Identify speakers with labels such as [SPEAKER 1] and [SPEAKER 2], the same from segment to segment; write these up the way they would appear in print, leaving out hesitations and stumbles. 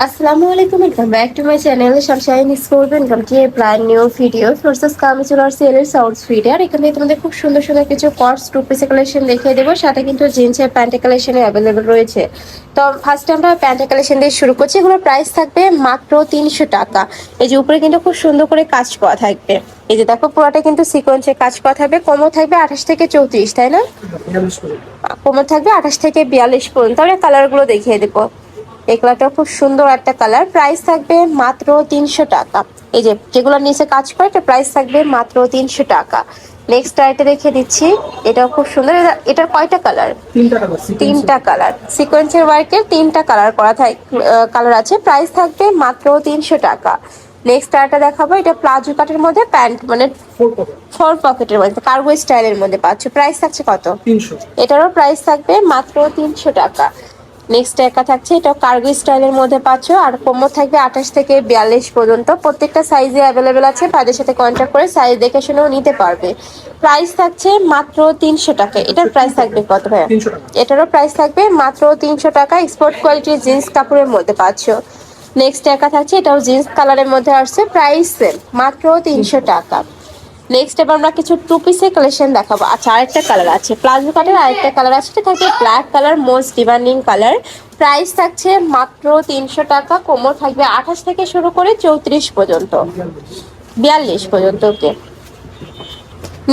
[SPEAKER 1] আসসালামু আলাইকুম, welcome back to my channel sunshine school. Welcome to a brand new video ফোর্সেস কামিচুলার সেলের সাউথ ভিডিও। আর এখানে তোমাদের খুব সুন্দর সুন্দর কিছু কটস টু পিসের কালেকশন দেখিয়ে দেবো, সাথে কিন্তু জিন্সের প্যান্টের কালেকশনে অ্যাভেলেবেল রয়েছে। তো ফার্স্ট আমরা প্যান্টের কালেকশন দিয়ে শুরু করছি। এগুলোর প্রাইস থাকবে মাত্র 300 টাকা। এই যে উপরে কিন্তু খুব সুন্দর করে কাজ করা থাকবে। এই যে দেখো পুরোটা কিন্তু সিকোয়েন্সে কাজ করা থাকবে। কোমর থাকবে 28 থেকে 34, তাই না? কোমর থাকবে 28 থেকে 42 পর্যন্ত। তাহলে কালারগুলো দেখিয়ে দেবো। এই কালারটা খুব সুন্দর একটা কালার। প্রাইস থাকবে মাত্র 300 টাকা। এই যে যেগুলো নিচে কাজ করে এটা প্রাইস থাকবে মাত্র 300 টাকা। নেক্সট আইটা দেখিয়ে দিচ্ছি। এটাও খুব সুন্দর। এটার কয়টা কালার? তিনটা কালার। সিকোয়েন্সের ওয়ার্কের তিনটা কালার করা কালার আছে। প্রাইস থাকবে মাত্র 300 টাকা। নেক্সট আইটা দেখাবো। এটা প্লাজো কাটের মধ্যে প্যান্ট, মানে ফোর পকেটের মধ্যে কার্গো স্টাইলের মধ্যে পাচ্ছ। প্রাইস থাকছে কত? 300। এটারও প্রাইস থাকবে মাত্র 300 টাকা। নেক্সট একা থাকছে, এটা কার্গো স্টাইলের মধ্যে পাচ্ছ। আর কোমর থাকবে 28 থেকে 42 পর্যন্ত। প্রত্যেকটা সাইজে অ্যাভেলেবেল আছে। ভাইদের সাথে কন্ট্যাক্ট করে সাইজ দেখে শুনেও নিতে পারবে। প্রাইস থাকছে মাত্র 300 টাকা। এটার প্রাইস থাকবে কত ভাইয়া? এটারও প্রাইস থাকবে মাত্র 300 টাকা। এক্সপোর্ট কোয়ালিটির জিন্স কাপড়ের মধ্যে পাচ্ছ। নেক্সট একা থাকছে, এটাও জিন্স কালারের মধ্যে আসছে। প্রাইস সেম, মাত্র 300 টাকা। নেক্সট এবার আমরা কিছু টু পিসের কালেকশন দেখাবো। আচ্ছা, আরেকটা কালার আছে প্লাজো কাটের, আরেকটা কালার আছে, এটা থাকবে black colour, most demanding colour. Price থাকছে মাত্র 300 টাকা। কোমর থাকবে 28 থেকে শুরু করে 34 পর্যন্ত, 42 পর্যন্ত। ওকে,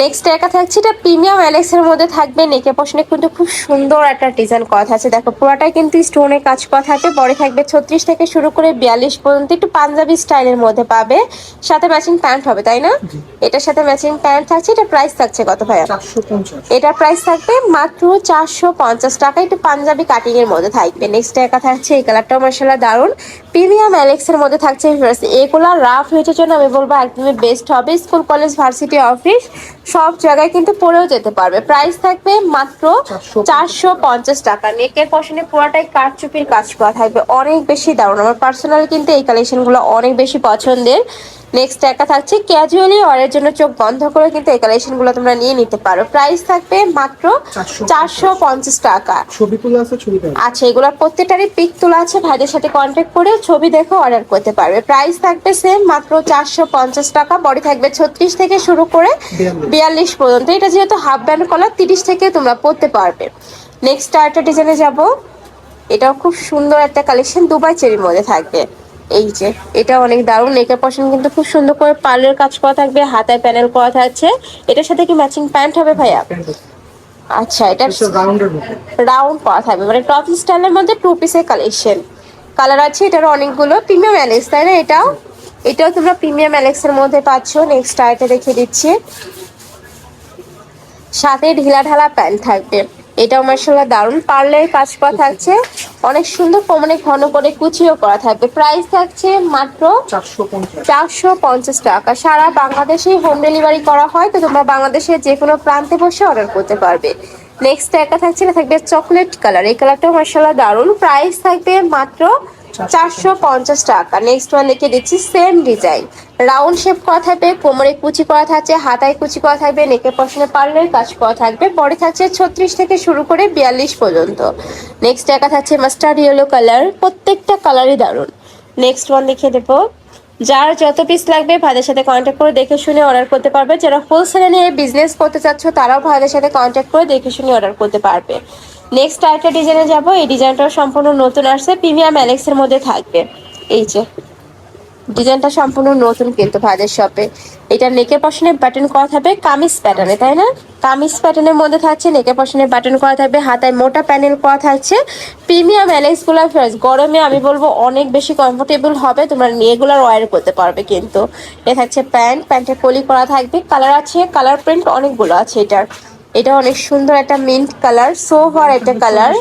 [SPEAKER 1] নেক্সট একা থাকছে, এটা প্রিমিয়াম অ্যালেক্স এর মধ্যে থাকবে। নেকে পশনে কিন্তু খুব সুন্দর একটা ডিজাইন করা আছে। দেখো পুরোটাই কিন্তু স্টোনে কাজ করা থাকবে। বডি থাকবে 36 থেকে শুরু করে 42 পর্যন্ত। একটু পাঞ্জাবি স্টাইলের মধ্যে পাবে। সাথে ম্যাচিং প্যান্ট হবে, তাই না? এটার সাথে ম্যাচিং প্যান্ট থাকছে। এটা প্রাইস থাকছে কত ভাইয়া? 450। এটার প্রাইস থাকবে মাত্র 450 টাকা। একটু পাঞ্জাবি কাটিং এর মধ্যে থাকবে। নেক্সট একা থাকছে, এই কালারটাও মাশাআল্লাহ দারুন। প্রিমিয়াম অ্যালেক্স এর মধ্যে থাকছে। এগুলা রাফ ওয়েটের জন্য আমি বলবো একদমই বেস্ট হবে। স্কুল, কলেজ, ভার্সিটি, অফিস সব জায়গায় কিন্তু পরেও যেতে পারবে। প্রাইস থাকবে মাত্র 450 টাকা। নেকের পশনে পুরাটাই কারচুপির কাজ করা থাকবে। অনেক বেশি দারুণ। আমার পার্সোনালি কিন্তু এই কালেকশন গুলো অনেক বেশি পছন্দের। নেক্সট একা থাকছে, ক্যাজুয়ালি ওয়ারের জন্য চোখ বন্ধ করে কিন্তু এই কালেকশন গুলো তোমরা নিয়ে নিতে পারো। প্রাইস থাকবে মাত্র 450 টাকা। ছবি তোলা আছে, ছবি আচ্ছা, এগুলোর প্রত্যেকটারই পিক তোলা আছে। ভাইদের সাথে কন্ট্যাক্ট করে ছবি দেখে অর্ডার করতে পারবে। প্রাইস থাকবে সেম, মাত্র 450 টাকা। বডি থাকবে 36 থেকে শুরু করে 42 পর্যন্ত। এটা যেহেতু হাফ ব্যান্ড কলার, 30 থেকে তোমরা পড়তে পারবে। নেক্সট আরেকটা ডিজাইনে যাব। এটাও খুব সুন্দর একটা কালেকশন, দুবাই চেরির মধ্যে থাকবে। এই যে এটা অনেক দারুণ। নেকের পশন কিন্তু খুব সুন্দর করে পার্লের কাজ করা থাকবে, হাতায় প্যানেল করা থাকছে। এটার সাথে কি ম্যাচিং প্যান্ট হবে ভাইয়া? আচ্ছা, এটা রাউন্ড করা থাকবে, মানে টপ স্টাইলের মধ্যে টু পিসের কালেকশন। কালার আছে এটার অনেকগুলো। প্রিমিয়াম অ্যালেক্স, তাই না? এটাও তোমরা প্রিমিয়াম অ্যালেক্স এর মধ্যে পাচ্ছ। নেক্সট আইটা দেখিয়ে দিচ্ছি। সাথে ঢিলা ঢালা প্যান্ট থাকবে। এটাও মাশাআল্লাহ দারুন। পার্লের কাজ করা থাকছে, অনেক সুন্দর। কোমরে ঘন করে কুচিও করা থাকবে। প্রাইস থাকছে মাত্র 450 টাকা। সারা বাংলাদেশে হোম ডেলিভারি করা হয়। তো তোমরা বাংলাদেশের যে কোনো প্রান্তে বসে অর্ডার করতে পারবে। নেক্সট একটা থাকছে, না থাকবে চকলেট কালার। এই কালারটাও মাশাআল্লাহ দারুন। প্রাইস থাকবে মাত্র 450 টাকা। নেক্সট ওয়ান লিখে দিচ্ছি, সেম ডিজাইন, রাউন্ড শেপ করা থাকবে। কোমরে কুচি করা থাকছে, হাতায় কুচি করা থাকবে। নেকের পশনে পার্লের কাজ করা থাকবে। বডি থাকছে 36 থেকে শুরু করে 42 পর্যন্ত। নেক্সট একা থাকছে মাস্টার্ড ইয়েলো কালার। প্রত্যেকটা কালারই দারুন। নেক্সট ওয়ান লিখে দেবো। যার যত পিস লাগবে ভাইদের সাথে কন্ট্যাক্ট করে দেখে শুনে অর্ডার করতে পারবে। যারা হোলসেলে নিয়ে বিজনেস করতে চাচ্ছ তারাও ভাইদের সাথে কন্ট্যাক্ট করে দেখে শুনে অর্ডার করতে পারবে। নেক্সট আরেকটা ডিজাইনে যাব। এই ডিজাইনটাও সম্পূর্ণ নতুন আসছে, প্রিমিয়াম অ্যালেক্স এর মধ্যে থাকবে। এই যে ডিজাইনটা সম্পূর্ণ নতুন কিন্তু ভাইদের শপে। এটা নেকের পশনে বাটন করা থাকবে কামিজ প্যাটার্নে, তাই না? কামিজ প্যাটার্নের মধ্যে থাকছে। নেকের পশনে বাটন করা থাকবে, হাতায় মোটা প্যানেল করা থাকছে। প্রিমিয়াম অ্যালেক্স গুলা ফ্রেশ, গরমে আমি বলবো অনেক বেশি কমফোর্টেবল হবে। তোমরা রেগুলার ওয়্যার করতে পারবে কিন্তু। এ থাকছে প্যান্ট, প্যান্টের কলি করা থাকবে। কালার আছে, কালার প্রিন্ট অনেকগুলো আছে এটার। এটা অনেক সুন্দর একটা মিন্ট কালার, সোভার একটা কালার।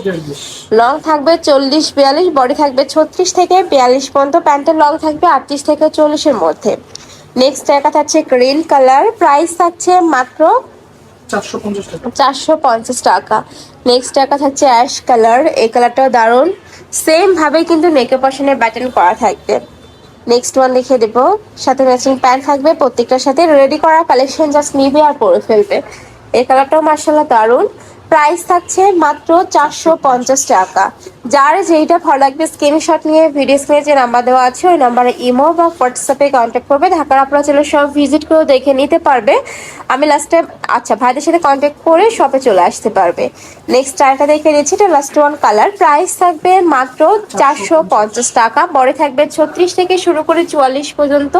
[SPEAKER 1] লং থাকবে 40-42, বডি থাকবে 36 থেকে 42 পর্যন্ত। প্যান্টের লং থাকবে 38 থেকে 40-এর মধ্যে। নেক্সট একা থাকছে গ্রিন কালার। প্রাইস থাকছে মাত্র 450 টাকা। নেক্সট একা থাকছে অ্যাশ কালার। এই কালারটাও দারুণ। সেম ভাবে কিন্তু নেকের পশনে বাটন করা থাকবে। নেক্সট ওয়ান লিখে দেবো। সাথে ম্যাচিং প্যান্ট থাকবে। প্রত্যেকটার সাথে রেডি করা কালেকশন, জাস্ট নিবে আর পরে ফেলবে। এই কালারটাও মার্শাল্লাহ দারুন। প্রাইস থাকছে মাত্র 450 টাকা। যার যেইটা ভালো লাগবে স্ক্রিনশট নিয়ে ভিডিও স্ক্রিনে যে নাম্বার দেওয়া আছে ওই নাম্বারে ইমো বা হোয়াটসঅ্যাপে কন্ট্যাক্ট করবে। ঢাকার আপনারা চলে সব ভিজিট করে দেখে নিতে পারবে। আমি লাস্ট টাইম আচ্ছা ভাইদের সাথে কন্ট্যাক্ট করে শপে চলে আসতে পারবে। নেক্সট আরেকটা দেখে নিচ্ছি, এটা লাস্ট ওয়ান কালার। প্রাইস থাকবে মাত্র 450 টাকা। বড় থাকবে 36 থেকে শুরু করে 44 পর্যন্ত,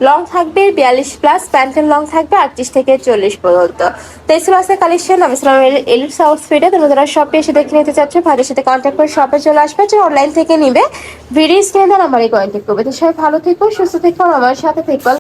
[SPEAKER 1] লং থাকবে 42 প্লাস, প্যান্টের লং থাকবে 38 থেকে 40 পর্যন্ত। তো এই ছিল আজকের কালেকশন। আমি ছিলাম এলিট আউটফিটে। তোমরা যারা শপে এসে দেখে নিতে চাচ্ছ ভাইদের সাথে কন্ট্যাক্ট করে শপে চলে আসবে, যে অনলাইন থেকে নিবে ভিডিও স্ক্রিনে নাম্বারে কন্ট্যাক্ট করবে। তো সবাই ভালো থেকো, সুস্থ থেকো, আমার সাথে থেকো।